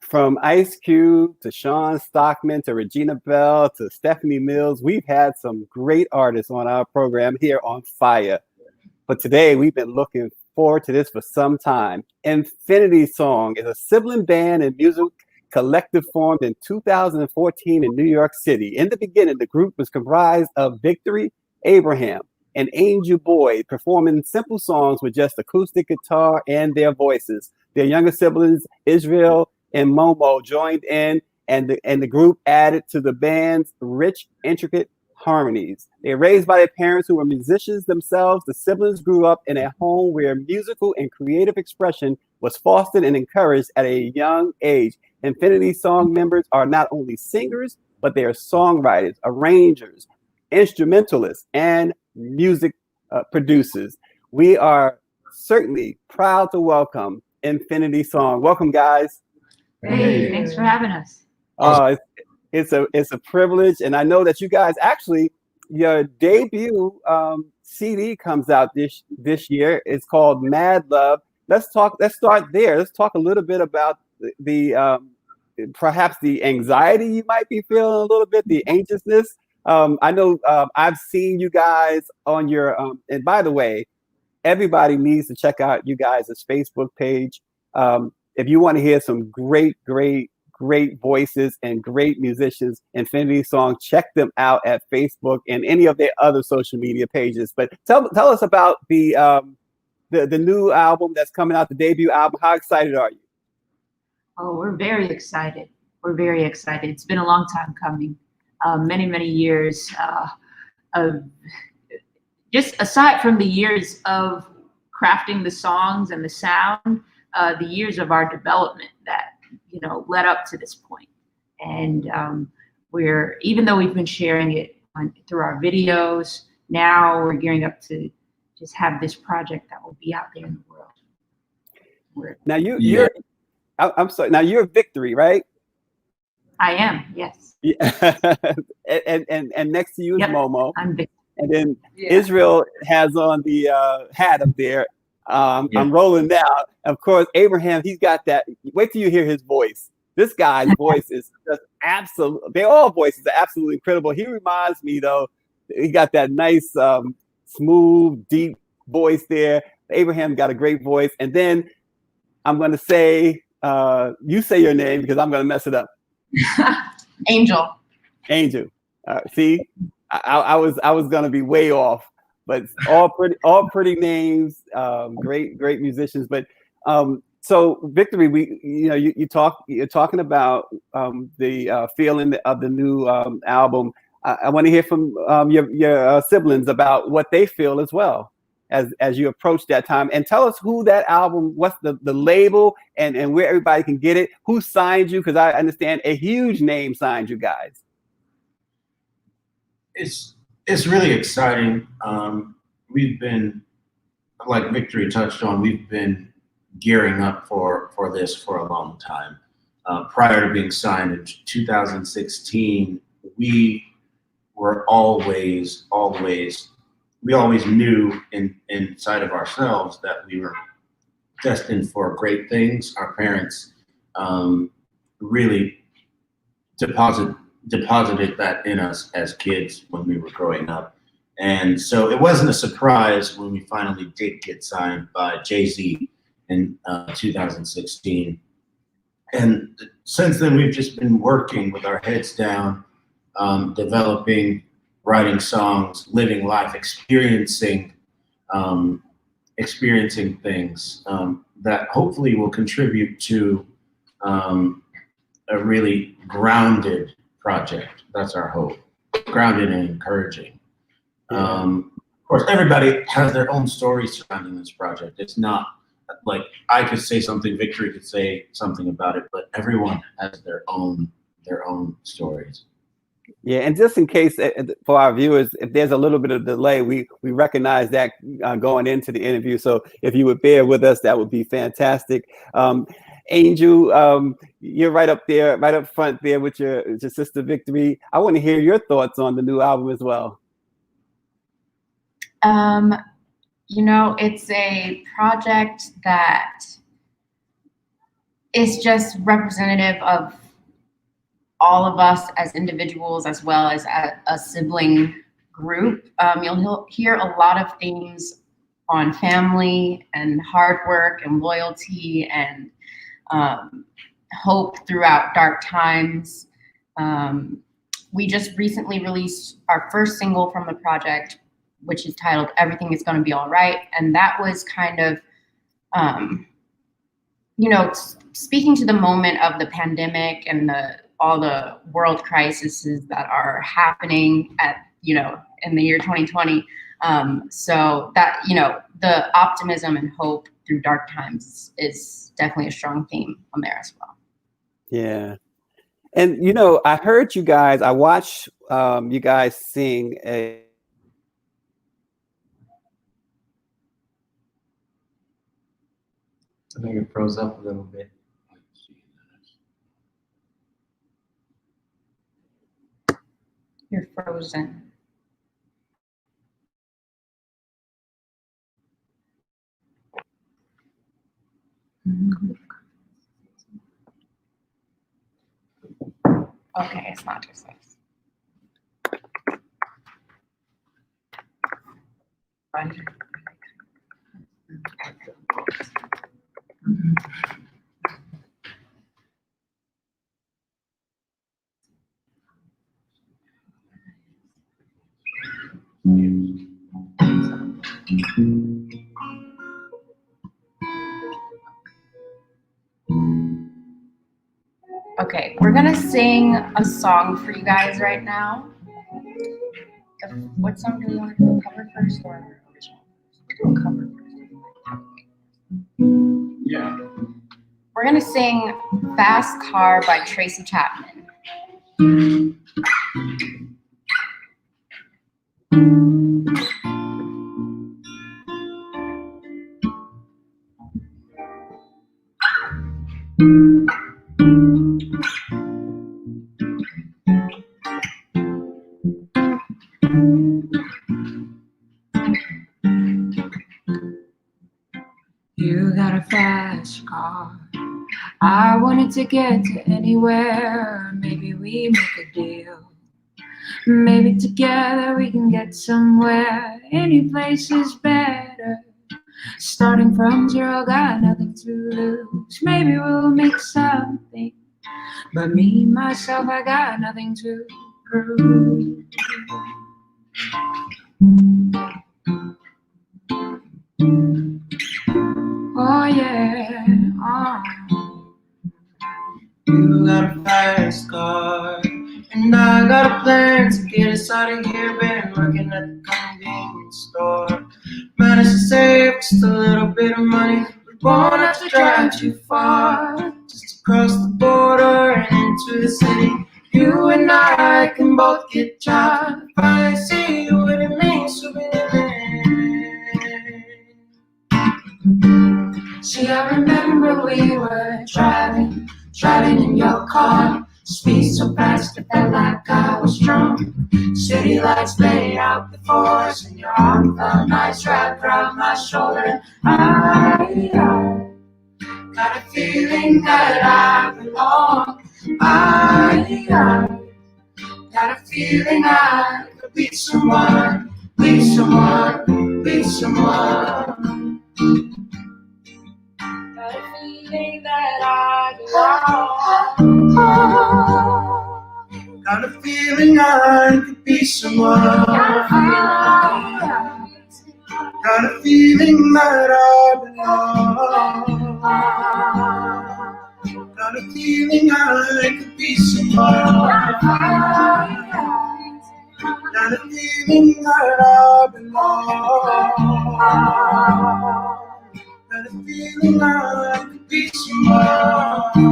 From Ice Cube to Sean Stockman to Regina Bell to Stephanie Mills, we've had some great artists on our program here on Fire. But today we've been looking forward to this for some time. Infinity Song is a sibling band and music collective formed in 2014 in New York City. In the beginning, the group was comprised of Victory, Abraham, and Angel Boyd, performing simple songs with just acoustic guitar and their voices. Their younger siblings, Israel and Momo, joined in, and the group added to the band's rich, intricate harmonies. They were raised by their parents who were musicians themselves. The siblings grew up in a home where musical and creative expression was fostered and encouraged at a young age. Infinity Song members are not only singers, but they are songwriters, arrangers, instrumentalists, and music producers. We are certainly proud to welcome Infinity Song. Welcome, guys. Hey, thanks for having us. It's a privilege, and I know that you guys actually, your debut CD comes out this year. It's called Mad Love. Let's start there. Let's talk a little bit about the perhaps the anxiety you might be feeling a little bit, the anxiousness. I know I've seen you guys on your and by the way, everybody needs to check out you guys' Facebook page. If you want to hear some great voices and great musicians, Infinity Song, check them out at Facebook and any of their other social media pages. But tell us about the new album that's coming out, the debut album. How excited are you? Oh, we're very excited. We're very excited. It's been a long time coming. Many years of just aside from the years of crafting the songs and the sound, the years of our development that led up to this point. And we're, even though we've been sharing it through our videos, now we're gearing up to just have this project that will be out there in the world. I'm sorry. Now you're Victory, right? I am, yes. Yeah. and next to you is Momo. I'm Victory. And then Israel has on the hat up there. I'm rolling now. Of course, Abraham, he's got that. Wait till you hear his voice. This guy's voice is just absolute. They all voices are absolutely incredible. He reminds me, though, he got that nice, smooth, deep voice there. Abraham got a great voice. And then I'm going to say, you say your name because I'm going to mess it up. Angel. See, I was going to be way off. But all pretty names, great musicians. But so Victory, you're talking about the feeling of the new album. I want to hear from your siblings about what they feel as well as you approach that time. And tell us who that album, what's the label, and where everybody can get it. Who signed you? Because I understand a huge name signed you guys. It's really exciting. We've been, like Victory touched on, we've been gearing up for this for a long time. Prior to being signed in 2016, we always knew inside of ourselves that we were destined for great things. Our parents really deposited that in us as kids when we were growing up. And so it wasn't a surprise when we finally did get signed by Jay-Z in 2016. And since then, we've just been working with our heads down, developing, writing songs, living life, experiencing things that hopefully will contribute to a really grounded project. That's our hope. Grounded and encouraging. Of course, everybody has their own story surrounding this project. It's not like I could say something, Victory could say something about it, but everyone has their own stories. Yeah, and just in case for our viewers, if there's a little bit of delay, we recognize that going into the interview. So if you would bear with us, that would be fantastic. Angel, you're right up there, right up front there with your sister Victory. I want to hear your thoughts on the new album as well. It's a project that it's just representative of all of us as individuals as well as a sibling group. You'll hear a lot of themes on family and hard work and loyalty and hope throughout dark times. We just recently released our first single from the project, which is titled Everything Is Gonna Be All Right. And that was kind of, you know, speaking to the moment of the pandemic and all the world crises that are happening at, you know, in the year 2020. So that, you know, the optimism and hope through dark times is definitely a strong theme on there as well. Yeah. And, you know, I heard you guys, I watched you guys sing I think it froze up a little bit. You're frozen. Okay, it's not just this. Okay, we're gonna sing a song for you guys right now. What song do we want to do? Cover first or original? We'll do a cover first. Yeah. We're gonna sing Fast Car by Tracy Chapman. You got a fast car. I wanted to get to anywhere. Maybe we make a deal. Maybe together we can get somewhere. Any place is better. Starting from zero, got nothing to lose. Maybe we'll make something. But me, myself, I got nothing to prove. Oh yeah, You got a fast car, and I got a plan to get us out of here. Been working at the convenience store. Managed to save just a little bit of money. We won't have to drive too far, just across the border and into the city. You and I can both get jobs. Finally see what it means to be living. see, I remember we were driving in your car. Speed so fast, it felt like I was drunk. City lights laid out before us, and your arm felt nice wrapped around my shoulder. I got a feeling that I belong. I got a feeling I could be someone, be someone, be someone. Got a feeling that I belong. Got a feeling I could be someone. Got a feeling that I belong. Got a feeling I could be someone. Got a feeling that I belong. Got a feeling I could be someone.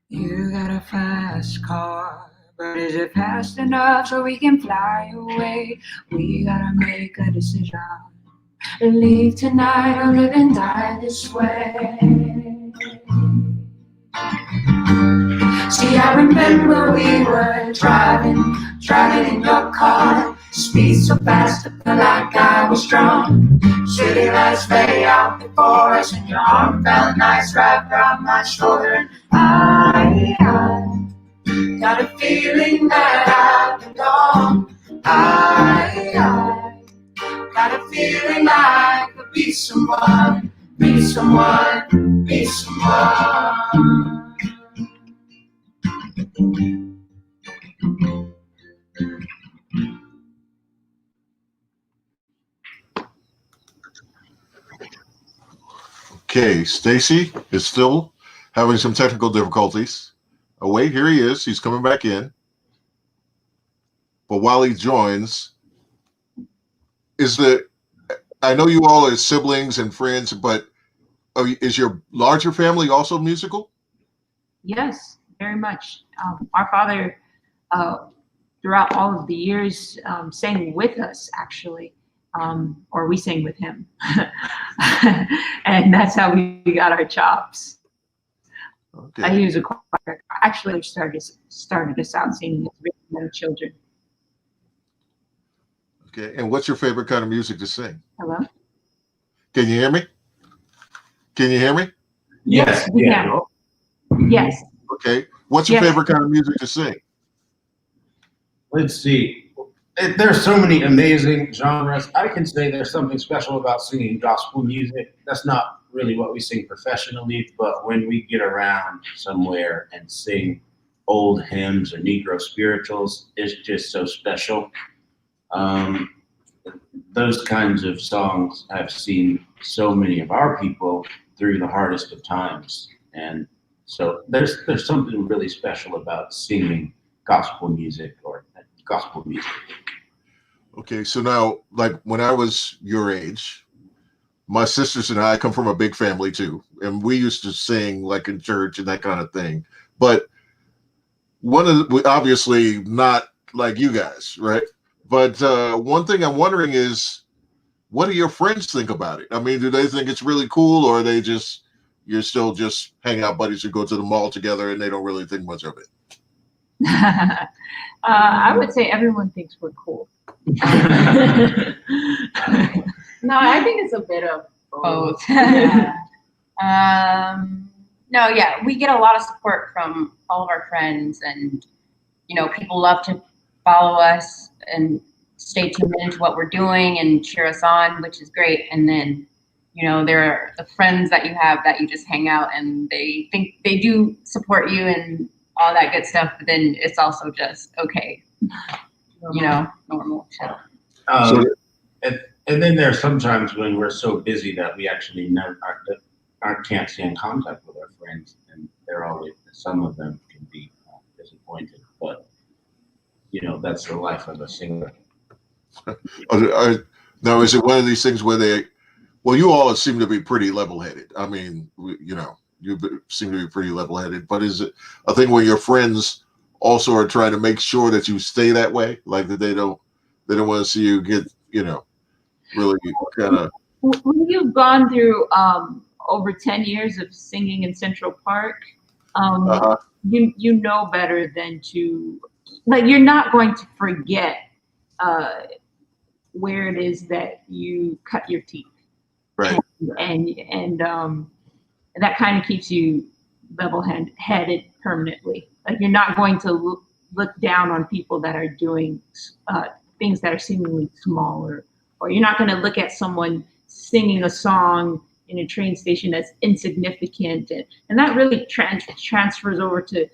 You got a fast car, but is it fast enough so we can fly away? We gotta make a decision. Leave tonight or live and die this way. See, I remember we were driving in your car. Speed so fast, I felt like I was drunk. City lights fade out before us, and your arm felt nice wrapped around my shoulder. And I got a feeling that I belong. I got a feeling I could be someone, be someone, be someone. Okay, Stacy is still having some technical difficulties. Oh wait, here he is. He's coming back in. But while he joins, I know you all are siblings and friends, but is your larger family also musical? Yes, very much. Our father, throughout all of the years, sang with us, actually, or we sang with him. And that's how we got our chops. Okay. He was a choir. Actually, started us out singing as young children. Okay, and what's your favorite kind of music to sing? Hello? Can you hear me? Can you hear me? Yes. we Yeah. can. Yes. Okay. What's your Yes. favorite kind of music to sing? Let's see. There's so many amazing genres. I can say there's something special about singing gospel music. That's not really what we sing professionally, but when we get around somewhere and sing old hymns or Negro spirituals, it's just so special. Those kinds of songs have seen so many of our people through the hardest of times. And so there's something really special about singing gospel music or gospel music. Okay, so now, like when I was your age, my sisters and I come from a big family too, and we used to sing like in church and that kind of thing. But obviously not like you guys, right? But one thing I'm wondering is, what do your friends think about it? I mean, do they think it's really cool, or are they just you're still just hang out buddies who go to the mall together and they don't really think much of it? I would say everyone thinks we're cool. No, I think it's a bit of both. No, yeah, we get a lot of support from all of our friends, and people love to follow us and stay tuned into what we're doing and cheer us on, which is great. And then, there are the friends that you have that you just hang out and they think they do support you and all that good stuff, but then it's also just okay, normal. And then there are sometimes when we're so busy that we actually can't stay in contact with our friends, and some of them can be disappointed, but that's the life of a singer. Now, is it one of these things where you all seem to be pretty level-headed. I mean, you seem to be pretty level-headed, but is it a thing where your friends also are trying to make sure that you stay that way? Like that they don't want to see you get, really kind of. When you've gone through over 10 years of singing in Central Park, you know better than to, you're not going to forget where it is that you cut your teeth. Right. And that kind of keeps you level-headed permanently. Like you're not going to look down on people that are doing things that are seemingly small, or you're not going to look at someone singing a song in a train station that's insignificant, and that really transfers over to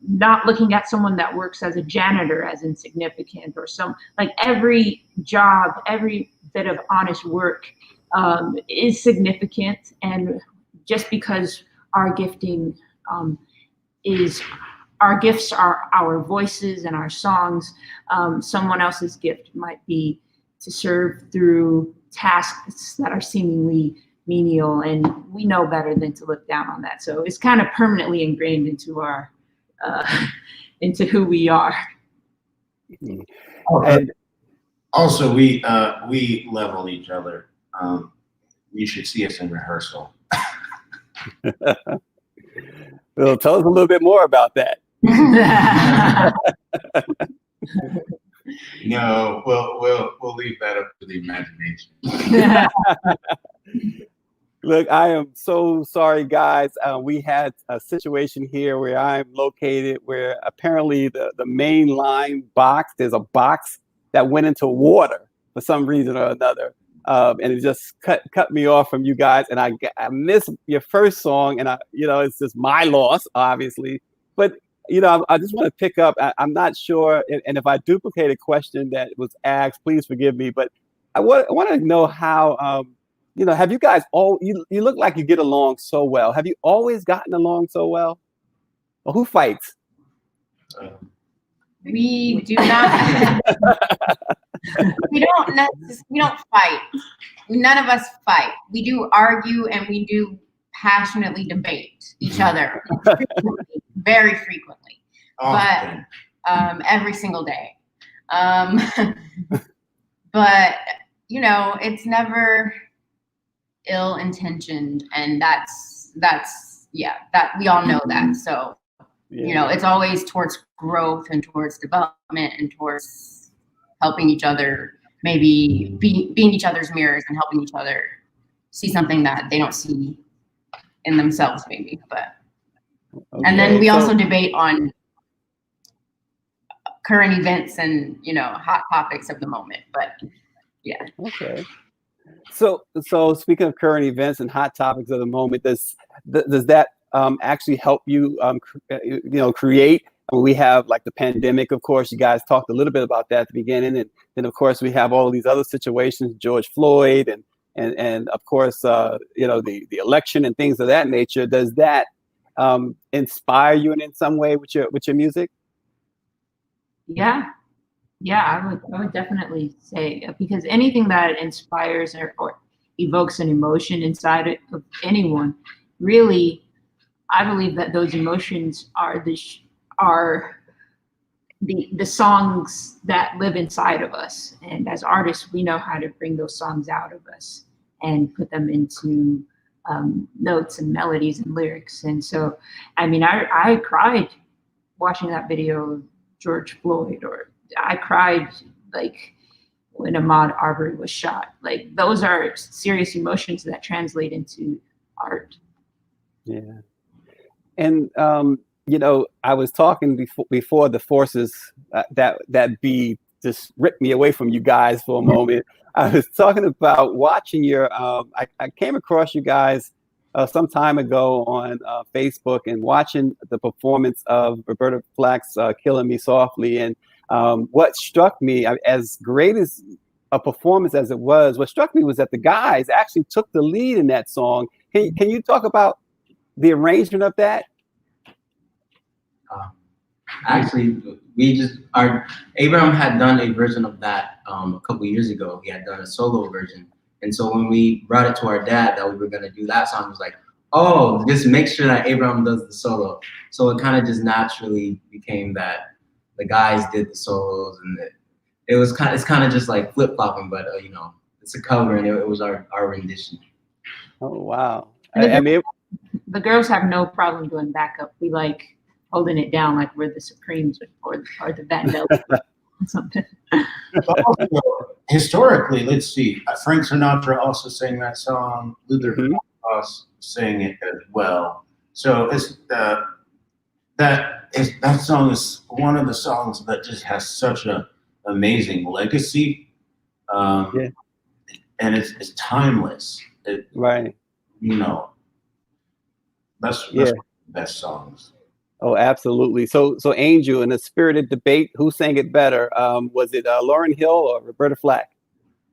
not looking at someone that works as a janitor as insignificant, or every job, every bit of honest work is significant. And just because our gifting our gifts are our voices and our songs, someone else's gift might be to serve through tasks that are seemingly menial, and we know better than to look down on that. So it's kind of permanently ingrained into our into who we are. And Also, we level each other. You should see us in rehearsal. Well, tell us a little bit more about that. No, we'll leave that up to the imagination. Look, I am so sorry, guys. We had a situation here where I'm located where apparently the main line box, there's a box that went into water for some reason or another. And it just cut me off from you guys. And I missed your first song, and it's just my loss, obviously. But I just want to pick up. I'm not sure, and if I duplicate a question that was asked, please forgive me. But I want to know how, have you guys you look like you get along so well. Have you always gotten along so well? Or who fights? We do not. we don't fight. None of us fight. We do argue, and we do passionately debate each other very frequently, Often. but every single day. But it's never ill-intentioned, and that's that we all know that. So it's always towards growth and towards development and towards helping each other, maybe being each other's mirrors and helping each other see something that they don't see in themselves, maybe. But and then we also debate on current events and hot topics of the moment. But yeah. Okay. So speaking of current events and hot topics of the moment, does that actually help you create? I mean, we have like the pandemic, of course. You guys talked a little bit about that at the beginning, and then of course we have all these other situations, George Floyd, and of course the election and things of that nature. Does that inspire you in some way with your music? Yeah, I would definitely say, because anything that inspires or evokes an emotion inside of anyone, really, I believe that those emotions are the songs that live inside of us. And as artists, we know how to bring those songs out of us and put them into notes and melodies and lyrics. And so, I mean, I cried watching that video of George Floyd, or I cried like when Ahmaud Arbery was shot. Like, those are serious emotions that translate into art. Yeah. And I was talking before the forces that be just ripped me away from you guys for a moment. I was talking about watching your. I came across you guys some time ago on Facebook and watching the performance of Roberta Flack's "Killing Me Softly." And what struck me, as great as a performance as it was, what struck me was that the guys actually took the lead in that song. Can you talk about the arrangement of that? Actually, Abraham had done a version of that a couple years ago. He had done a solo version. And so when we brought it to our dad that we were going to do that song, he was like, oh, just make sure that Abraham does the solo. So it kind of just naturally became that the guys did the solos, and it's kind of just like flip-flopping, but it's a cover, and it was our rendition. Oh, wow. The girls have no problem doing backup. We like holding it down like we're the Supremes or the Vandals or something. Also, historically, let's see. Frank Sinatra also sang that song. Luther Vandross sang it as well. So it's that song is one of the songs that just has such an amazing legacy, and it's timeless. Right. That's one of the best songs. Oh, absolutely. So Angel, in a spirited debate, who sang it better? Was it Lauryn Hill or Roberta Flack?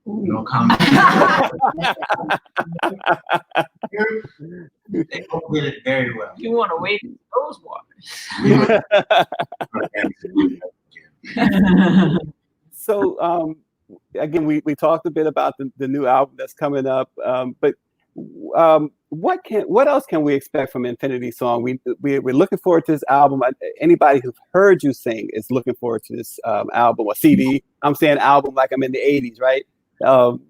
No comment. They both did it very well. You want to wade in those waters. So again, we talked a bit about the new album that's coming up, but what else can we expect from Infinity Song? We're looking forward to this album. Anybody who's heard you sing is looking forward to this album or CD. I'm saying album like I'm in the 80s, right?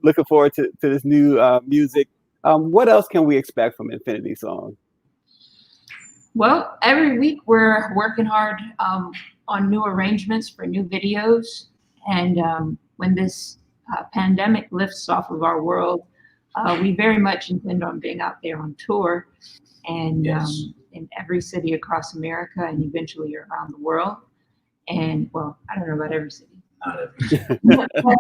Looking forward to this new music. What else can we expect from Infinity Song? Well, every week we're working hard on new arrangements for new videos. And when this pandemic lifts off of our world, we very much intend on being out there on tour and in every city across America and eventually around the world. And well, I don't know about every city. Not every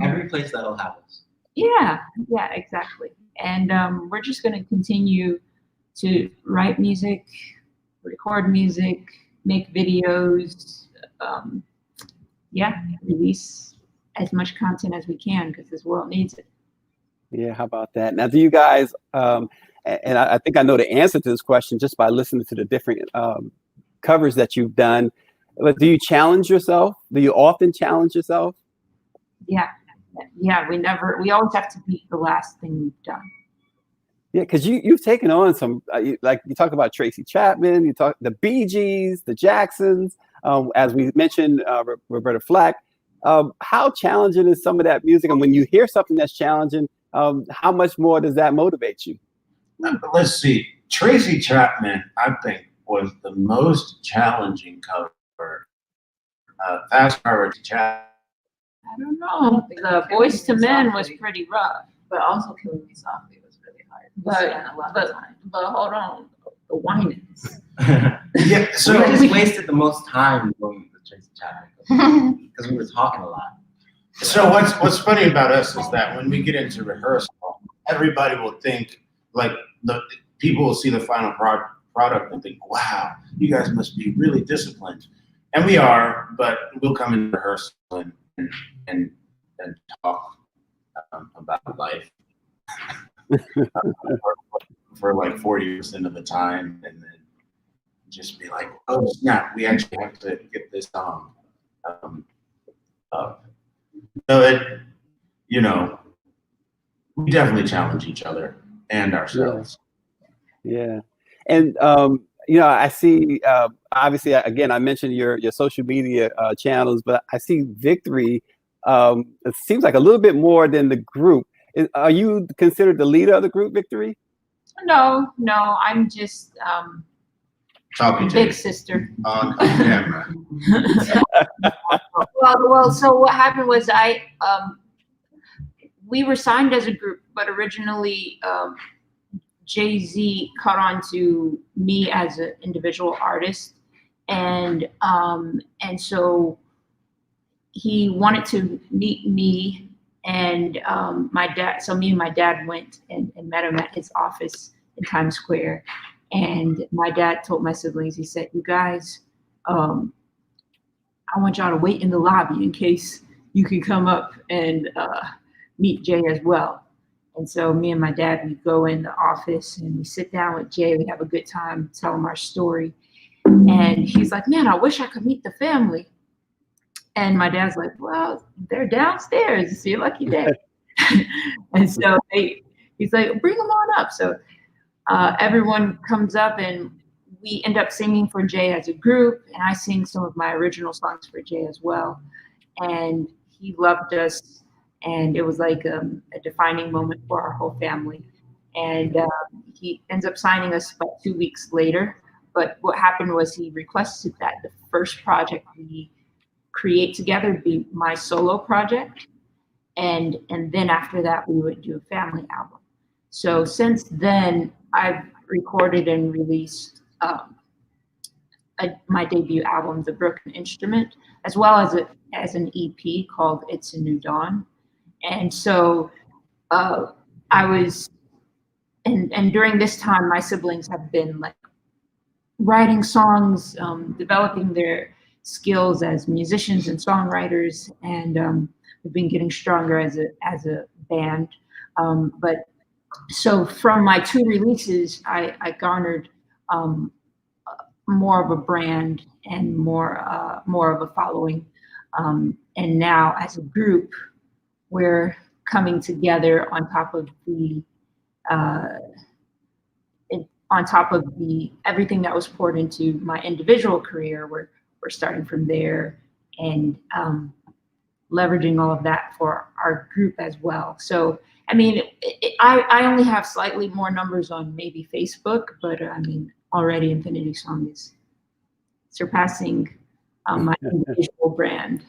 Every place that'll have us. Yeah, exactly. And we're just going to continue to write music, record music, make videos, release as much content as we can because this world needs it. Yeah, how about that? Now, do you guys, and I think I know the answer to this question just by listening to the different covers that you've done, but do you challenge yourself? Do you often challenge yourself? Yeah, we always have to beat the last thing we've done. Yeah, because you've taken on some, like you talk about Tracy Chapman, you talk the Bee Gees, the Jacksons, as we mentioned, Roberta Flack. How challenging is some of that music? And when you hear something that's challenging, how much more does that motivate you? Let's see. Tracy Chapman, I think, was the most challenging cover. Fast Forward to Chapman. I don't know. The Boys to Men was pretty rough, but also Killing Me Softly was really hard. But hold on, the whinings. Yeah, so we just wasted the most time doing the Tracy Chapman because we were talking a lot. So what's funny about us is that when we get into rehearsal, everybody will think like the people will see the final product and think, "Wow, you guys must be really disciplined," and we are. But we'll come in rehearsal and talk about life for like 40% of the time, and then just be like, "Oh snap, we actually have to get this song up." So we definitely challenge each other and ourselves. Yeah. And, I see, obviously, again, I mentioned your social media channels, but I see Victory, it seems like a little bit more than the group. Are you considered the leader of the group, Victory? No, I'm just Talking to big sister. on camera. Well, so what happened was we were signed as a group, but originally Jay-Z caught on to me as an individual artist, and so he wanted to meet me and my dad. So me and my dad went and met him at his office in Times Square, and my dad told my siblings, he said, "You guys, I want y'all to wait in the lobby in case you can come up and meet Jay as well." And so me and my dad, we go in the office and we sit down with Jay. We have a good time, tell him our story. And he's like, "Man, I wish I could meet the family." And my dad's like, "Well, they're downstairs. It's your lucky day." And so he's like, "Bring them on up." So everyone comes up and we end up singing for Jay as a group. And I sing some of my original songs for Jay as well. And he loved us. And it was like a defining moment for our whole family. And he ends up signing us about 2 weeks later. But what happened was he requested that the first project we create together be my solo project. And then after that, we would do a family album. So since then, I've recorded and released my debut album, The Broken Instrument, as well as an EP called It's a New Dawn. And so I was, and during this time, my siblings have been like writing songs, developing their skills as musicians and songwriters, and we've been getting stronger as a band. But so from my 2 releases, I garnered more of a brand and more of a following. And now as a group, we're coming together on top of everything that was poured into my individual career. We're starting from there and leveraging all of that for our group as well. So I mean, I only have slightly more numbers on maybe Facebook, but I mean, already Infinity Song is surpassing my individual brand.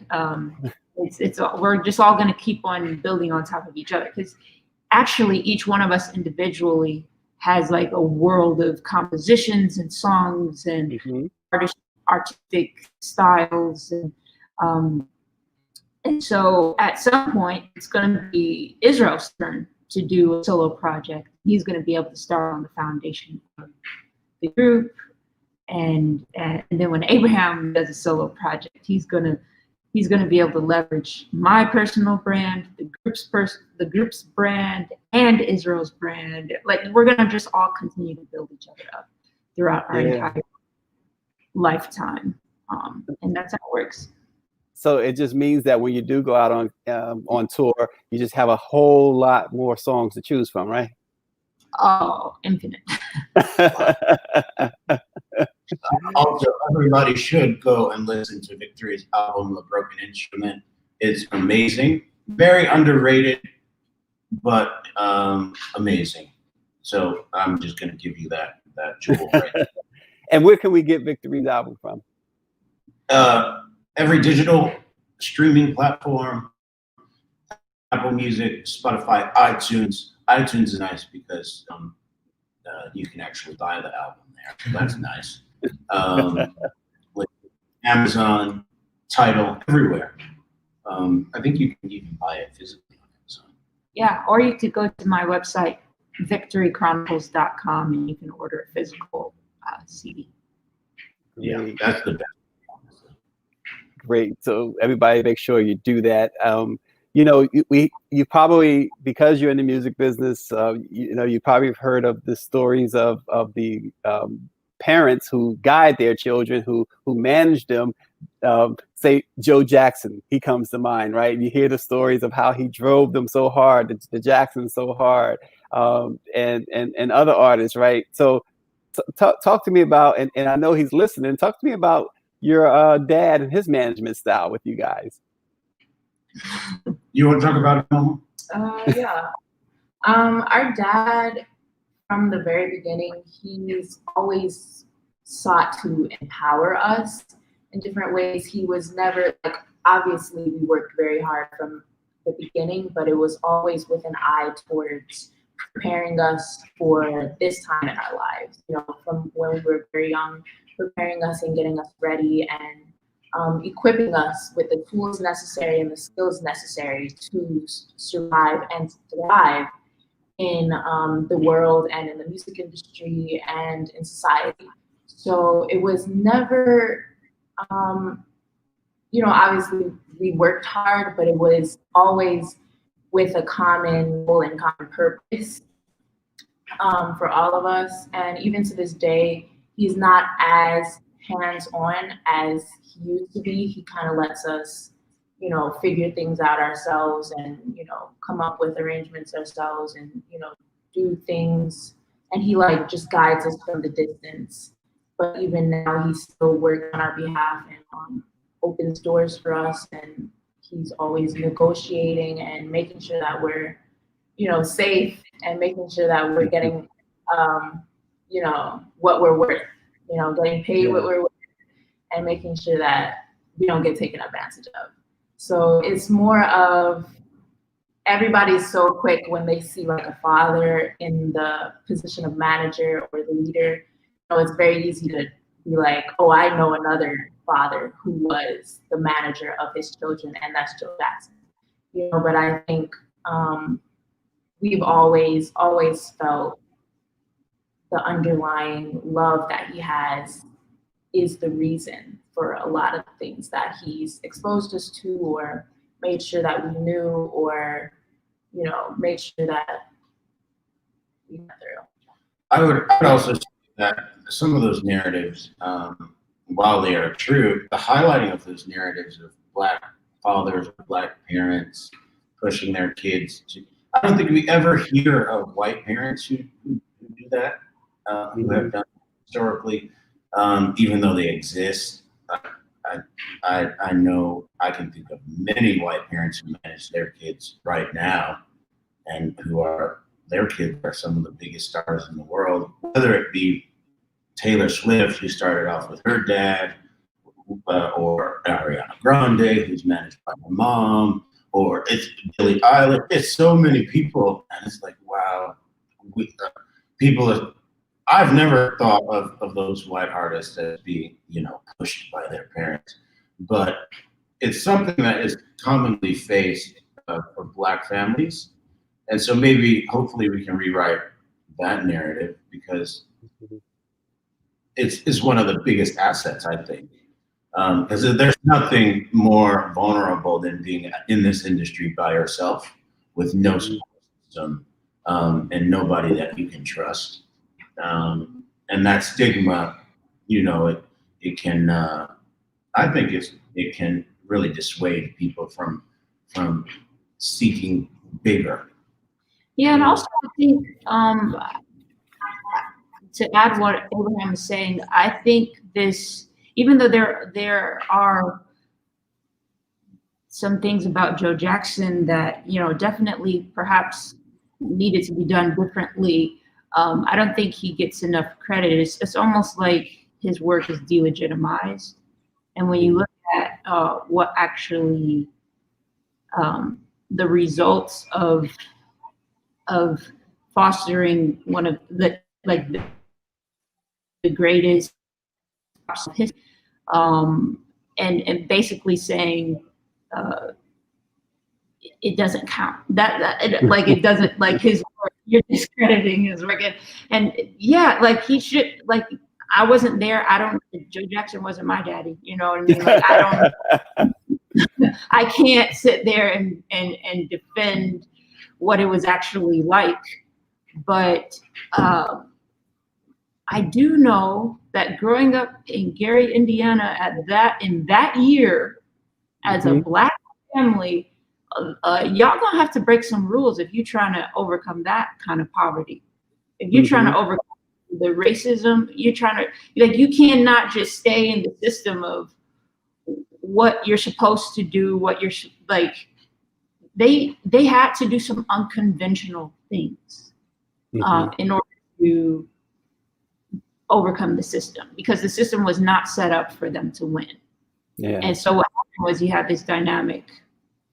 We're just all going to keep on building on top of each other, because actually each one of us individually has like a world of compositions and songs and artistic styles, and so at some point it's going to be Israel's turn to do a solo project. He's going to be able to start on the foundation of the group, and then when Abraham does a solo project, he's gonna be able to leverage my personal brand, the group's brand, and Israel's brand. Like, we're gonna just all continue to build each other up throughout our entire lifetime, and that's how it works. So it just means that when you do go out on tour, you just have a whole lot more songs to choose from, right? Oh, infinite. Also, everybody should go and listen to Victory's album, The Broken Instrument. It's amazing. Very underrated, but amazing. So I'm just going to give you that jewel right there. And where can we get Victory's album from? Every digital streaming platform, Apple Music, Spotify, iTunes. iTunes is nice because you can actually buy the album there. So that's nice. Like Amazon, Tidal, everywhere. I think you can even buy it physically on Amazon. Yeah, or you could go to my website, victorychronicles.com, and you can order a physical CD. Yeah, that's the best. Great. So everybody make sure you do that. You know, you probably, because you're in the music business, you know, you probably have heard of the stories of the parents who guide their children, who manage them. Say Joe Jackson, he comes to mind, right? You hear the stories of how he drove them so hard, the Jacksons so hard, and other artists, right? So talk to me about, and I know he's listening, talk to me about your dad and his management style with you guys. You want to talk about it, Mama? Yeah. Our dad, from the very beginning, he's always sought to empower us in different ways. He was never, like, obviously we worked very hard from the beginning, but it was always with an eye towards preparing us for this time in our lives, you know, from when we were very young, preparing us and getting us ready, and equipping us with the tools necessary and the skills necessary to survive and thrive in the world and in the music industry and in society. So it was never, you know, obviously we worked hard, but it was always with a common goal and common purpose for all of us. And even to this day, he's not as hands-on as he used to be. He kind of lets us, you know, figure things out ourselves and, you know, come up with arrangements ourselves and, you know, do things. And he like just guides us from the distance. But even now, he still works on our behalf and opens doors for us. And he's always negotiating and making sure that we're, you know, safe and making sure that we're getting, you know, what we're worth, you know, getting paid what we're worth, and making sure that we don't get taken advantage of. So it's more of, everybody's so quick when they see like a father in the position of manager or the leader. You know, it's very easy to be like, oh, I know another father who was the manager of his children, and that's Joe Jackson. You know, but I think we've always felt the underlying love that he has is the reason for a lot of things that he's exposed us to, or made sure that we knew, or, you know, made sure that we went through. I would also say that some of those narratives, while they are true, the highlighting of those narratives of Black fathers, Black parents pushing their kids to, I don't think we ever hear of white parents who do that, who have done historically, even though they exist. I know I can think of many white parents who manage their kids right now and who are, their kids are some of the biggest stars in the world, whether it be Taylor Swift, who started off with her dad, or Ariana Grande, who's managed by her mom, or it's Billie Eilish. It's so many people, and it's like, wow, I've never thought of those white artists as being, pushed by their parents, but it's something that is commonly faced for Black families, and so maybe, hopefully, we can rewrite that narrative, because it's one of the biggest assets, I think. Because there's nothing more vulnerable than being in this industry by yourself with no support system, and nobody that you can trust. And that stigma, it can, I think it can really dissuade people from seeking bigger. Yeah, and also I think to add what Abraham is saying, I think this, even though there are some things about Joe Jackson that definitely perhaps needed to be done differently, I don't think he gets enough credit. It's almost like his work is delegitimized, and when you look at what actually the results of fostering one of the greatest and basically saying it doesn't count, it doesn't, like his work, you're discrediting his work, and yeah, like he should, like, I wasn't there, Joe Jackson wasn't my daddy, you know what I mean, like I can't sit there and defend what it was actually like, but I do know that growing up in Gary, Indiana, in that year, as a Black family, y'all gonna have to break some rules if you're trying to overcome that kind of poverty. If you're trying to overcome the racism, you're trying to, like, you cannot just stay in the system of what you're supposed to do, what you're like. They had to do some unconventional things in order to overcome the system, because the system was not set up for them to win. Yeah. And so what happened was you had this dynamic,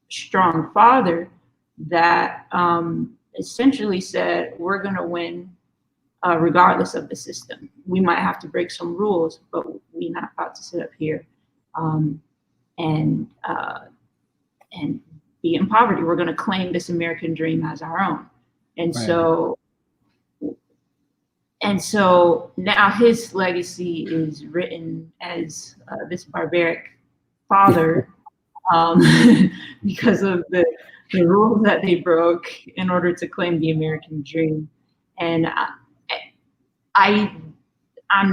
strong father that essentially said, we're going to win regardless of the system. We might have to break some rules, but we're not about to sit up here and be in poverty. We're going to claim this American dream as our own. And so now his legacy is written as this barbaric father because of the rules that they broke in order to claim the American dream. And I'm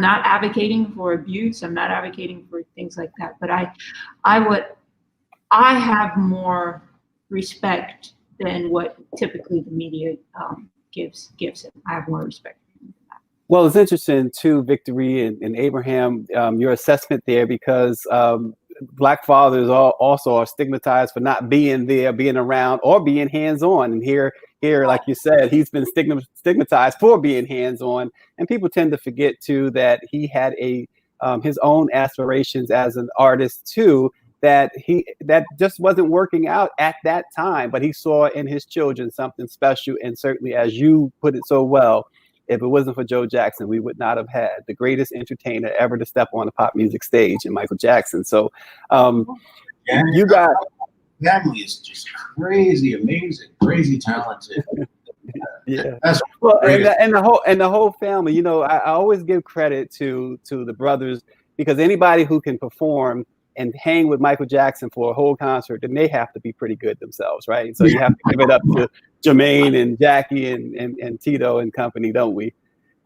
not advocating for abuse. I'm not advocating for things like that. But I have more respect than what typically the media gives him. I have more respect. Well, it's interesting too, Victory and Abraham, your assessment there, because Black fathers also are stigmatized for not being there, being around, or being hands-on. And here, like you said, he's been stigmatized for being hands-on, and people tend to forget too that he had his own aspirations as an artist too, that just wasn't working out at that time, but he saw in his children something special. And certainly, as you put it so well, if it wasn't for Joe Jackson, we would not have had the greatest entertainer ever to step on the pop music stage in Michael Jackson. So you got family is just crazy, amazing, crazy talented. Yeah. Well, and the whole family, I always give credit to the brothers, because anybody who can perform and hang with Michael Jackson for a whole concert, then they have to be pretty good themselves, right? So you have to give it up to Jermaine and Jackie and Tito and company, don't we?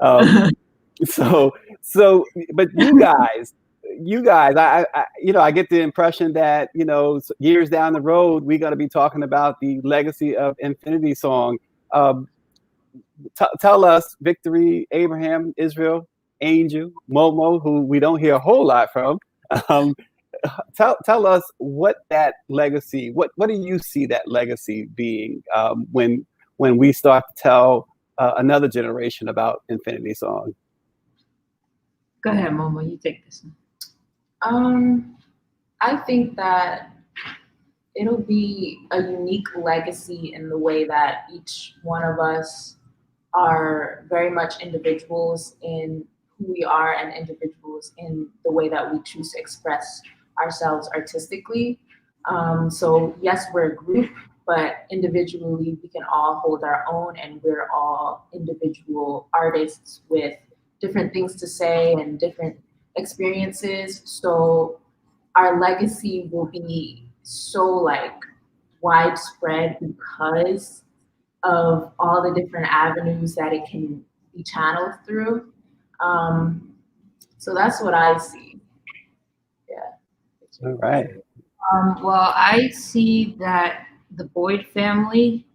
But you guys, I get the impression that, years down the road, we're going to be talking about the legacy of Infinity Song. Tell us, Victory, Abraham, Israel, Angel, Momo, who we don't hear a whole lot from. Tell us what that legacy, what do you see that legacy being when when we start to tell another generation about Infinity Song? Go ahead, Momo, you take this one. I think that it'll be a unique legacy in the way that each one of us are very much individuals in who we are and individuals in the way that we choose to express ourselves artistically. So yes, we're a group, but individually we can all hold our own, and we're all individual artists with different things to say and different experiences. So our legacy will be so like widespread because of all the different avenues that it can be channeled through. So that's what I see. Yeah. All right. Well, I see that the Boyd family,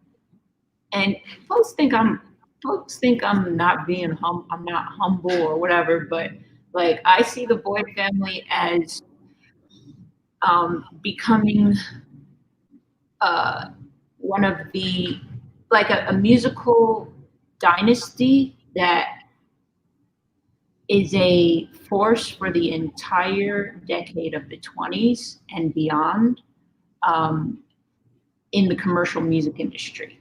and folks think I'm not being I'm not humble or whatever, but like I see the Boyd family as becoming one of the, like a musical dynasty that is a force for the entire decade of the 20s and beyond in the commercial music industry.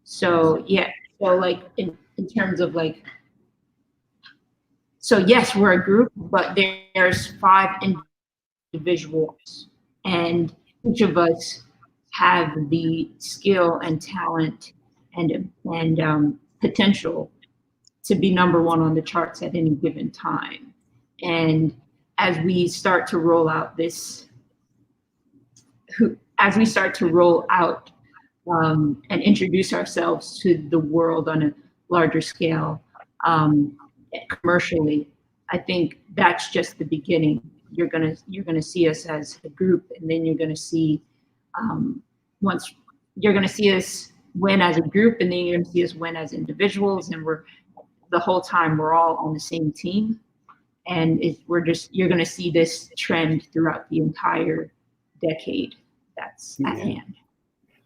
So yeah, so like in terms of like, so yes, we're a group, but there's 5 individuals, and each of us have the skill and talent and potential to be _1 on the charts at any given time. And as we start to roll out and introduce ourselves to the world on a larger scale, commercially, I think that's just the beginning. You're gonna see us as a group, and then you're gonna see you're gonna see us win as a group, and then you're gonna see us win as individuals, and the whole time we're all on the same team, and you're gonna see this trend throughout the entire decade that's at hand.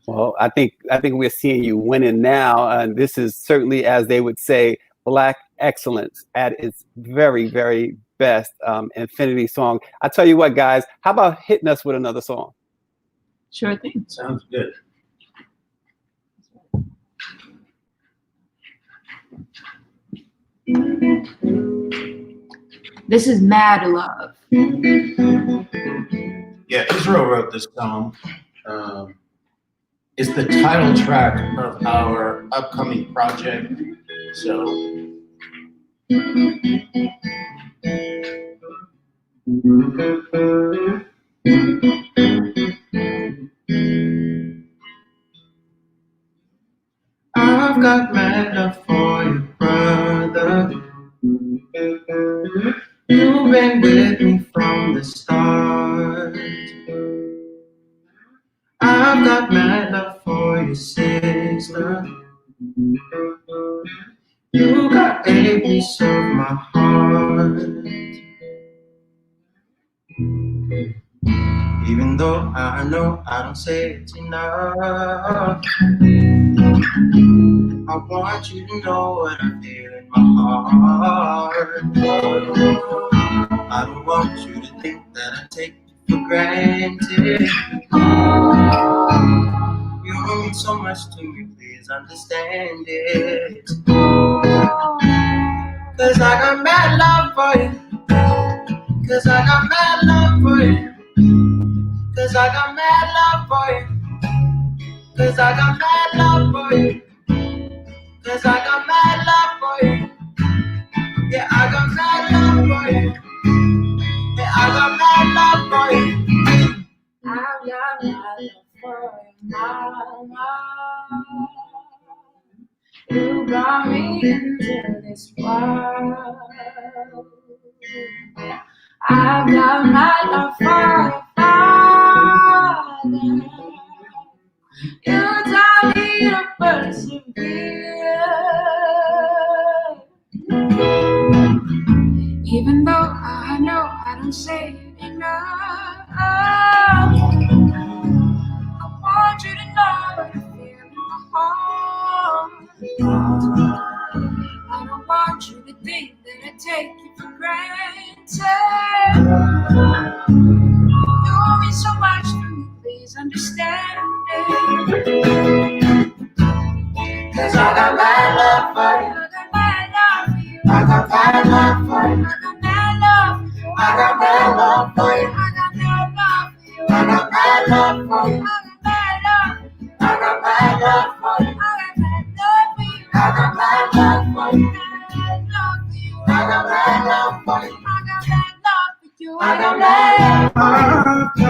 Well, I think we're seeing you winning now, and this is certainly, as they would say, Black excellence at its very, very best. Infinity Song. I tell you what, guys, how about hitting us with another song? Sure thing. Sounds good. This is Mad Love. Yeah, Israel wrote this song. It's the title track of our upcoming project. So I've got mad love for you, brother. You've been with me from the start. I've got mad love for you, sister. You got a piece of my heart. Even though I know I don't say it enough, I want you to know what I feel in my heart. I don't want you to think that I take you for granted. You mean so much to me, please understand it. Cause I got mad love for you. Cause I got mad love for you. Cause I got mad love for you. Cause I got mad love for you. Cause I got mad love for you. Yeah, I got mad love for you. Yeah, I got mad love for you. I got mad love for you, mama. You brought me into this world. I got mad love for you, Father. You taught me to persevere. Even though I know I don't say it enough, I want you to know what I feel in my heart. think that I take you for granted. You owe me so much from me, please understand it. 'Cause I got mad love for you. I got mad love for you. I got mad love for you. I got mad love for you. I got mad love for you. I got mad love for you. I got mad love for you. I got mad love for you. I got mad love for you.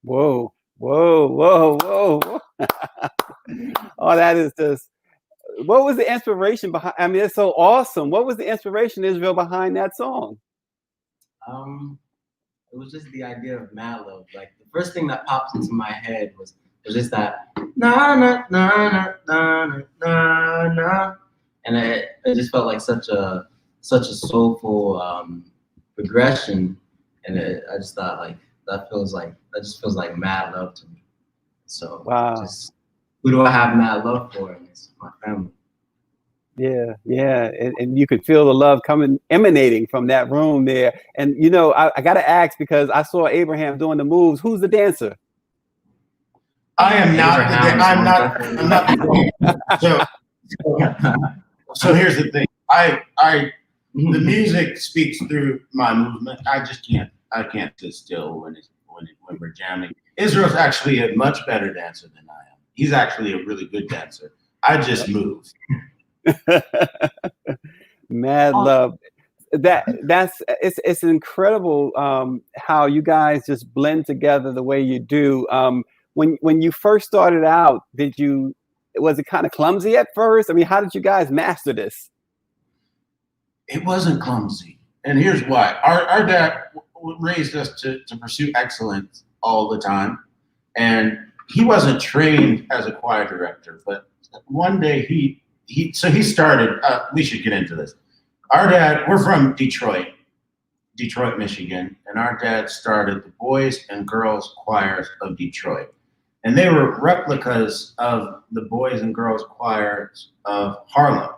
Whoa, whoa, whoa, whoa. Oh, that is just, what was the inspiration behind? I mean, it's so awesome. What was the inspiration, Israel, behind that song? It was just the idea of mad love. Like the first thing that pops into my head was just that na na na na na na na, and it just felt like such a soulful progression, and I just thought like that just feels like mad love to me. So wow, who do I have mad love for? And it's my family. Yeah, yeah, and you could feel the love emanating from that room there. And you know, I got to ask, because I saw Abraham doing the moves. Who's the dancer? I am not. I'm not. So here's the thing. The music speaks through my movement. I can't sit still when we're jamming. Israel's actually a much better dancer than I am. He's actually a really good dancer. I just move. Mad love. It's incredible how you guys just blend together the way you do. When you first started out, was it kind of clumsy at first? I mean, how did you guys master this? It wasn't clumsy, and here's why. Our dad raised us to pursue excellence all the time, and he wasn't trained as a choir director, but one day he started, we should get into this. Our dad, we're from Detroit, Michigan, and our dad started the Boys and Girls Choirs of Detroit. And they were replicas of the Boys and Girls Choirs of Harlem.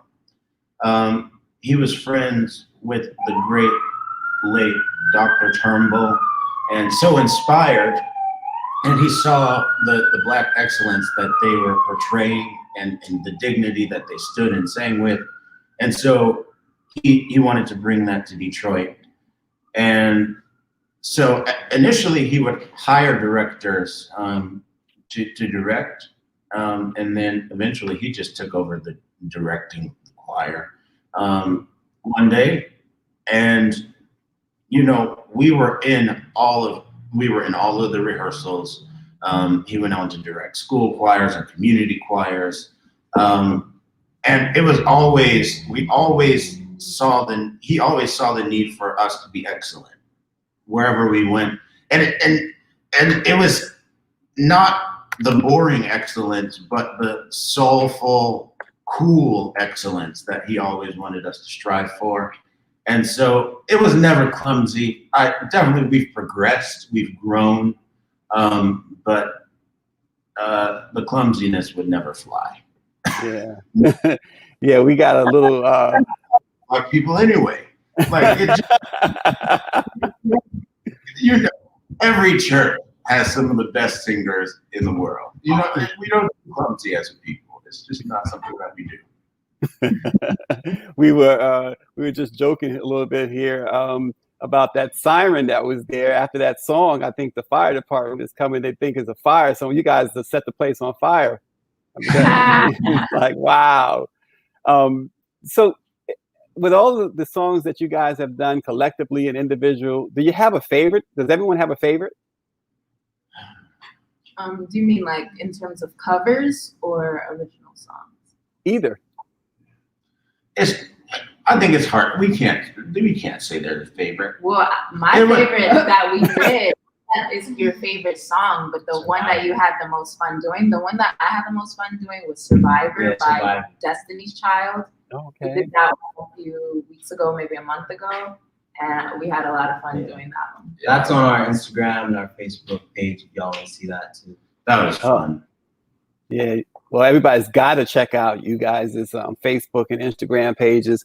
He was friends with the great late Dr. Turnbull, and so inspired, and he saw the Black excellence that they were portraying and the dignity that they stood and sang with. And so he wanted to bring that to Detroit. And so initially he would hire directors to direct. And then eventually he just took over the directing choir one day. And, you know, we were in all of the rehearsals. He went on to direct school choirs and community choirs. And it was always, he always saw the need for us to be excellent wherever we went. And it was not the boring excellence, but the soulful, cool excellence that he always wanted us to strive for. And so it was never clumsy. We've progressed, we've grown, but the clumsiness would never fly. Yeah. Yeah, we got a little black people anyway. Like, it just, you know, every church has some of the best singers in the world. You know, we don't do clumsy as a people. It's just not something that we do. We were just joking a little bit here about that siren that was there after that song. I think the fire department is coming. They think it's a fire, so you guys to set the place on fire. I mean, it's like, wow. So with all of the songs that you guys have done collectively and individual, do you have a favorite? Does everyone have a favorite? Do you mean like in terms of covers or original songs? Either. I think it's hard. We can't say they're the favorite. Well, my favorite that we did is your favorite song, but the one that you had the most fun doing, the one that I had the most fun doing was Survivor by Destiny's Child. Oh, okay. We did that one a few weeks ago, maybe a month ago, and we had a lot of fun doing that one. That's on our Instagram and our Facebook page. If y'all want to see that too. That was fun. Yeah. Well, everybody's got to check out you guys' Facebook and Instagram pages.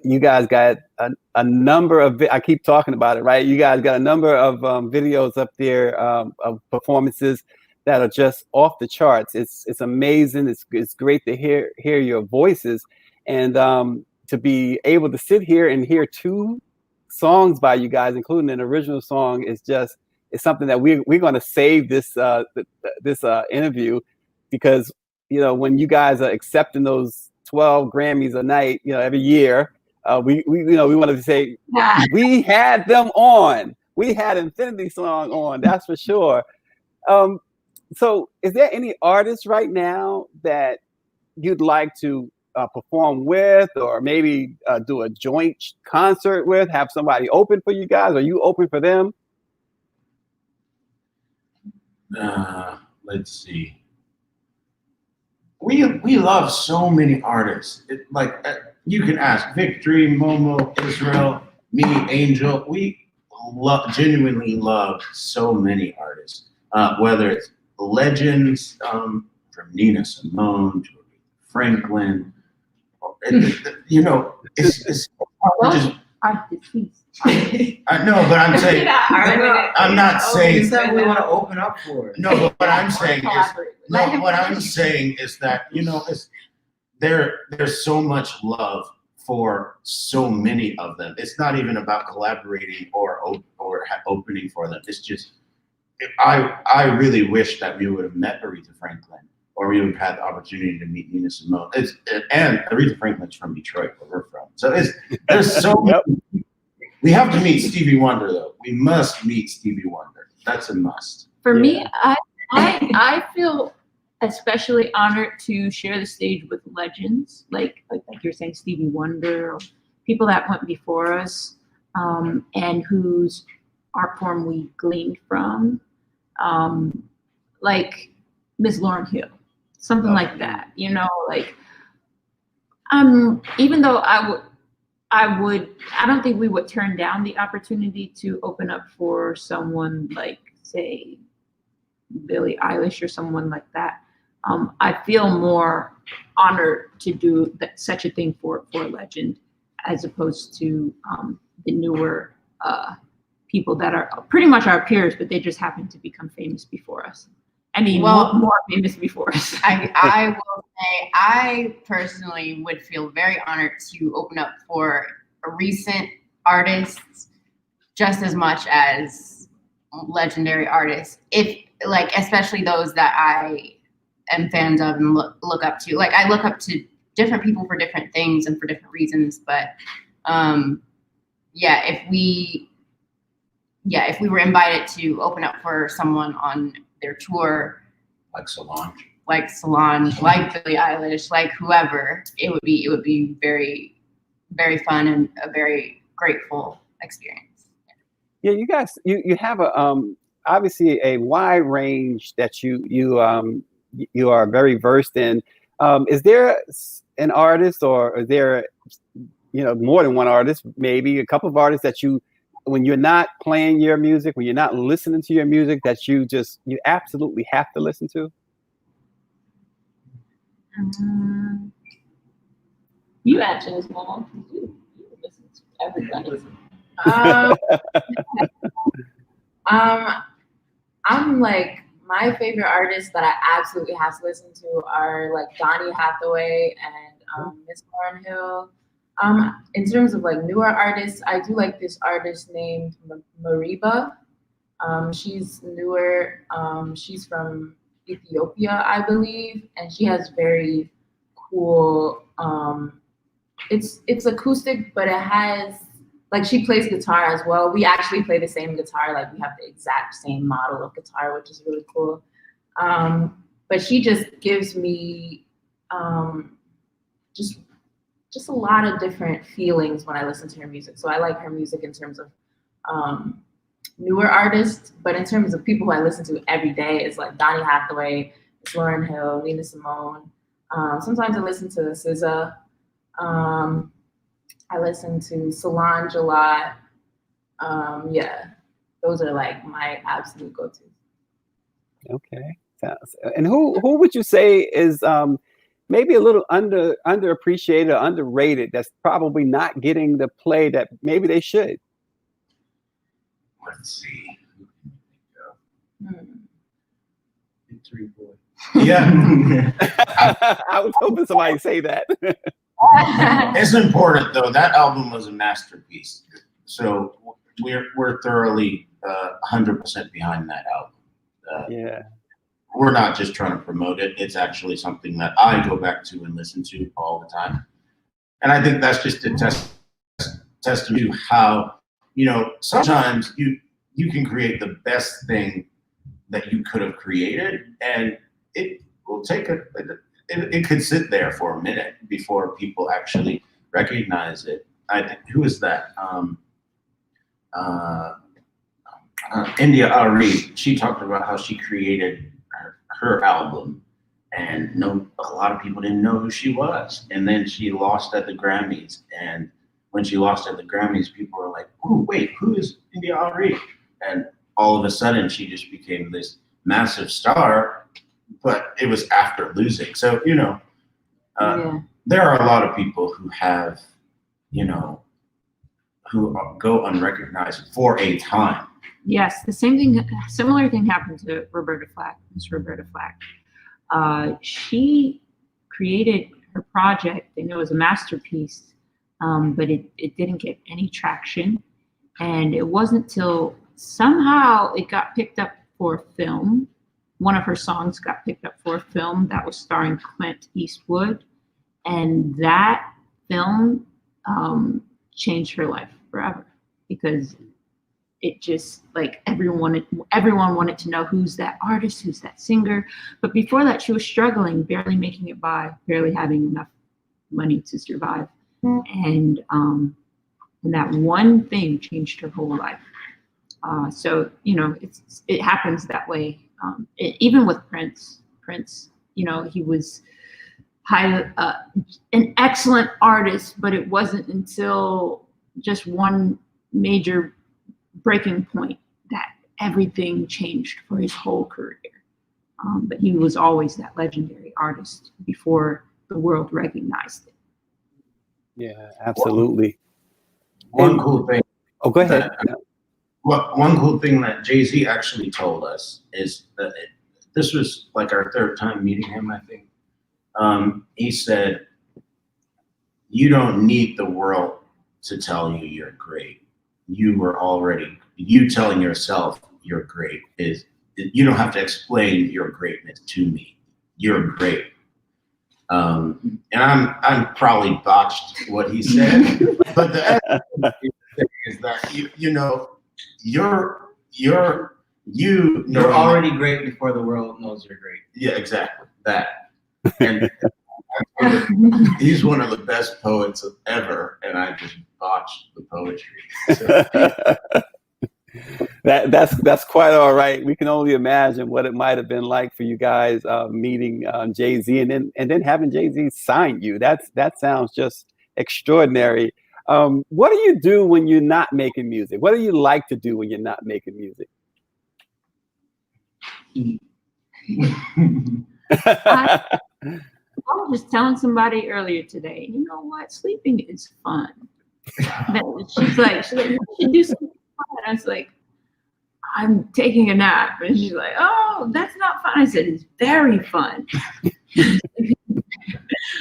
You guys got a number of, I keep talking about it, right? You guys got a number of videos up there of performances that are just off the charts. It's amazing. It's great to hear your voices, and to be able to sit here and hear two songs by you guys, including an original song, is just, it's something that we're going to save this interview, because you know, when you guys are accepting those 12 Grammys a night, you know, every year, we wanted to say we had them on. We had Infinity Song on, that's for sure. So is there any artists right now that you'd like to perform with, or maybe do a joint concert with, have somebody open for you guys? Are you open for them? Let's see. We love so many artists. You can ask Victory, Momo, Israel, me, Angel. We genuinely love so many artists. Whether it's legends from Nina Simone to Franklin, you know, it's just. I know, but I'm saying I'm not saying that we want to open up for it. No, but what I'm saying is that, you know, there's so much love for so many of them. It's not even about collaborating or opening for them. It's just I really wish that we would have met Aretha Franklin, or we would have had the opportunity to meet Nina Simone. And Aretha Franklin's from Detroit, where we're from. So there's so many. We have to meet Stevie Wonder, though. We must meet Stevie Wonder. That's a must. For me, I feel especially honored to share the stage with legends, like you're saying, Stevie Wonder, or people that went before us, and whose art form we gleaned from, like Miss Lauryn Hill, something like that. You know, like even though I don't think we would turn down the opportunity to open up for someone like, say, Billie Eilish or someone like that. I feel more honored to do such a thing for a legend, as opposed to the newer people that are pretty much our peers, but they just happen to become famous before us. I mean, more famous before us. I will say, I personally would feel very honored to open up for recent artists just as much as legendary artists. If, like, especially those that I am fans of and look up to. Like, I look up to different people for different things and for different reasons. But if we were invited to open up for someone on their tour, like Solange, like Billie Eilish, like whoever, it would be very, very fun and a very grateful experience. Yeah, you guys, you have obviously a wide range that you are very versed in. Is there an artist, or is there more than one artist, maybe a couple of artists that you, when you're not playing your music, when you're not listening to your music, that you absolutely have to listen to? You answer this, Mom. Everybody. I'm like, my favorite artists that I absolutely have to listen to are like Donny Hathaway and Miss Lauryn Hill. In terms of like newer artists, I do like this artist named Mariba. She's newer. She's from Ethiopia, I believe, and she has very cool. It's acoustic, but it has like she plays guitar as well. We actually play the same guitar, like we have the exact same model of guitar, which is really cool. But she just gives me just a lot of different feelings when I listen to her music. So I like her music in terms of newer artists, but in terms of people who I listen to every day, it's like Donny Hathaway, it's Lauryn Hill, Nina Simone. Sometimes I listen to SZA. I listen to Solange a lot. Yeah, those are like my absolute go-to. Okay. And who would you say is maybe a little underappreciated or underrated that's probably not getting the play that maybe they should? Let's see. Big Three Boy. Yeah. I was hoping somebody'd say that. It's important though. That album was a masterpiece. So we're thoroughly 100% behind that album. Yeah. We're not just trying to promote it. It's actually something that I go back to and listen to all the time. And I think that's just a testament to how, sometimes you can create the best thing that you could have created, and it will take it could sit there for a minute before people actually recognize it. I think, who is that? India Ari, she talked about how she created her album, and a lot of people didn't know who she was. And then she lost at the Grammys. And when she lost at the Grammys, people were like, "Oh, wait, who is India Ari?" And all of a sudden, she just became this massive star. But it was after losing. So, there are a lot of people who have, who go unrecognized for a time. Yes, similar thing happened to Roberta Flack, Miss Roberta Flack. She created her project and it was a masterpiece, but it didn't get any traction. And it wasn't till somehow it got picked up for film. One of her songs got picked up for a film that was starring Clint Eastwood. And that film changed her life forever, because it just, like, everyone wanted to know who's that artist, who's that singer. But before that, she was struggling, barely making it by, barely having enough money to survive. And that one thing changed her whole life. So, it happens that way. Even with Prince, he was an excellent artist, but it wasn't until just one major breaking point that everything changed for his whole career. But he was always that legendary artist before the world recognized it. Yeah, absolutely. One cool thing. Oh, go ahead. One cool thing that Jay-Z actually told us is that this was like our third time meeting him, I think. He said, "You don't need the world to tell you you're great. You telling yourself you're great you don't have to explain your greatness to me. You're great." And I'm probably botched what he said, but the essence is that you're already great before the world knows you're great. Yeah, exactly that. And he's one of the best poets ever, and I just botched the poetry. So. That's quite all right. We can only imagine what it might have been like for you guys meeting Jay-Z and then having Jay-Z sign you. That sounds just extraordinary. What do you do when you're not making music? What do you like to do when you're not making music? I was just telling somebody earlier today, you know what? Sleeping is fun. She's like, you should do something fun. I was like, I'm taking a nap. And she's like, oh, that's not fun. I said, it's very fun.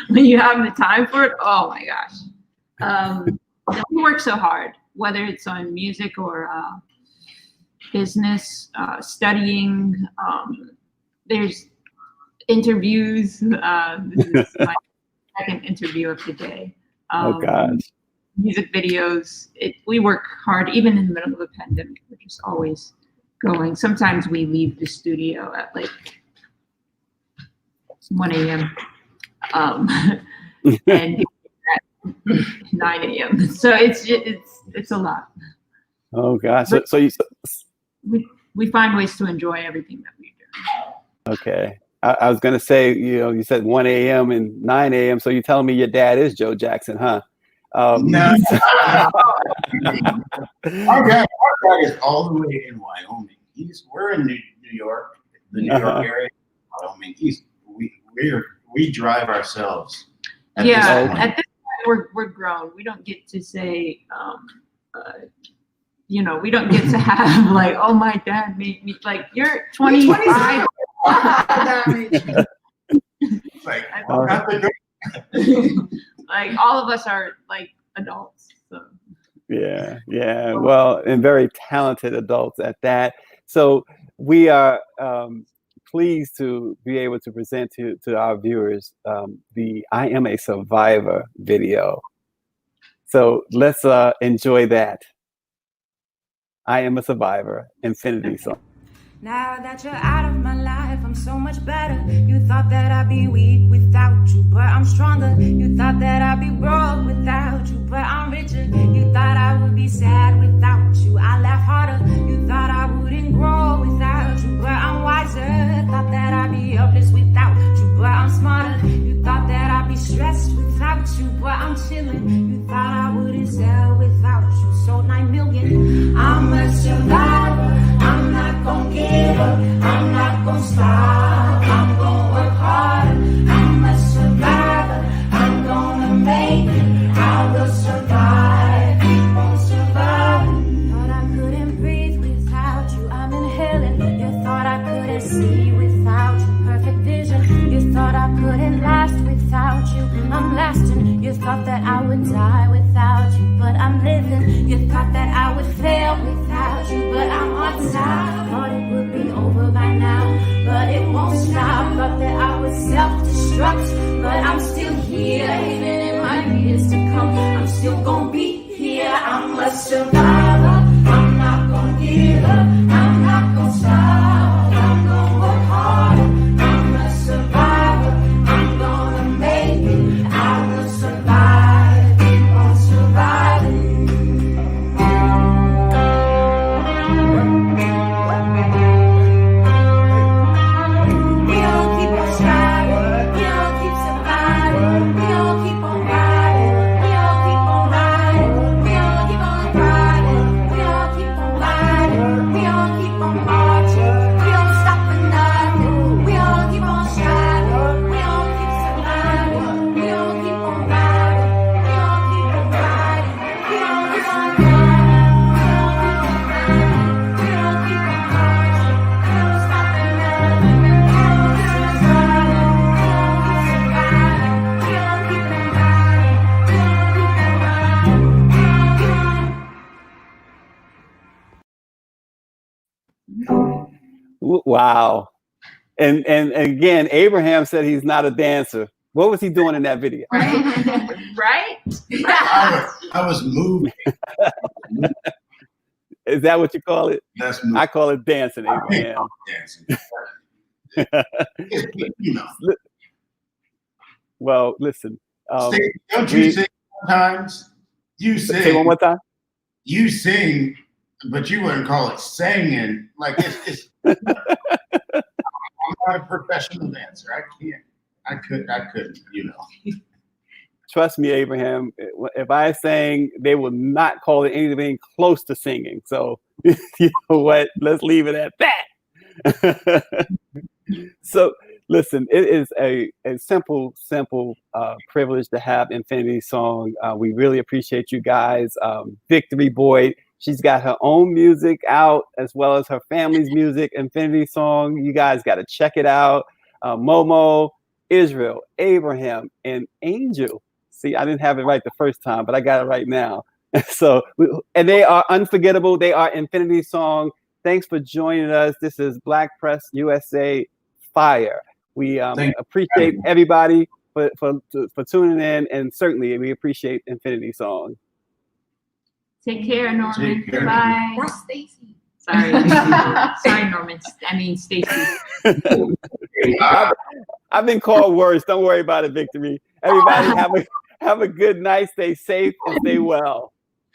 When you have the time for it, oh my gosh. We work so hard, whether it's on music or business, studying. There's interviews. This is my second interview of the day. Oh gosh. Music videos. We work hard, even in the middle of a pandemic. We're just always going. Sometimes we leave the studio at like 1 a.m. And at 9 a.m. So it's a lot. Oh gosh. So we find ways to enjoy everything that we do. Okay. I was gonna say, you said 1 a.m. and 9 a.m. So you're telling me your dad is Joe Jackson, huh? No. Our dad is all the way in Wyoming. We're in New York, the New York area. Wyoming. We drive ourselves. At this point, we're grown. We don't get to say, we don't get to have like, oh, my dad made me, like, you're 25. Like, like all of us are like adults. So. Yeah. Well, and very talented adults at that. So we are pleased to be able to present to our viewers the I Am a Survivor video. So let's enjoy that. I Am a Survivor, Infinity song. Now that you're out of my life, I'm so much better. You thought that I'd be weak without you, but I'm stronger. You thought that I'd be broke without you, but I'm richer. You thought I would be sad without you, I laugh harder. You thought I wouldn't grow without you, but I'm wiser. Thought that I'd be helpless without you, but I'm smarter. You thought that I'd be stressed without you, but I'm chilling. You thought I wouldn't sell without you, sold 9 million. I'm a survivor. I'm not gonna give up, I'm not gonna stop, I'm gonna work harder, I'm a survivor, I'm gonna make it, I will survive, keep on surviving. Thought I couldn't breathe without you, I'm inhaling. You thought I couldn't see without you, perfect vision. You thought I couldn't last without you, I'm lasting. You thought that I would die without you, but I'm living. You thought that I would fail without you, but I'm on top. Thought it would be over by now, but it won't stop. Thought that I would self-destruct, but I'm still here. Even in my years to come, I'm still gonna be here. I'm a survivor, I'm not gonna give up, I'm not gonna stop, I'm gonna work harder. I'm a survivor, I'm gonna make it, I will survive, keep on surviving. Wow. And again, Abraham said he's not a dancer. What was he doing in that video? Right? I was moving. Is that what you call it? That's moving. I call it dancing, Abraham. Dancing. Well, listen. Don't you sing sometimes? You sing. Say one more time. You sing, but you wouldn't call it singing. Like it's I'm not a professional dancer. I couldn't, Trust me, Abraham, if I sang, they will not call it anything close to singing. So, you know what? Let's leave it at that. So Listen, it is a simple privilege to have Infinity Song. We really appreciate you guys. Victory Boyd, she's got her own music out as well as her family's music, Infinity Song. You guys got to check it out. Momo, Israel, Abraham, and Angel. See, I didn't have it right the first time, but I got it right now. So, and they are unforgettable. They are Infinity Song. Thanks for joining us. This is Black Press USA Fire. We appreciate everybody for tuning in, and certainly we appreciate Infinity Song. Take care, Norman. Take care. Bye. That's Stacy. Sorry. Sorry, Norman. I mean, Stacy. I've been called worse. Don't worry about it, Victory. Everybody have a good night. Stay safe and stay well.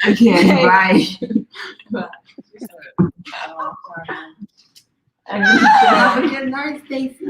Okay, bye. Have a good night, Stacy.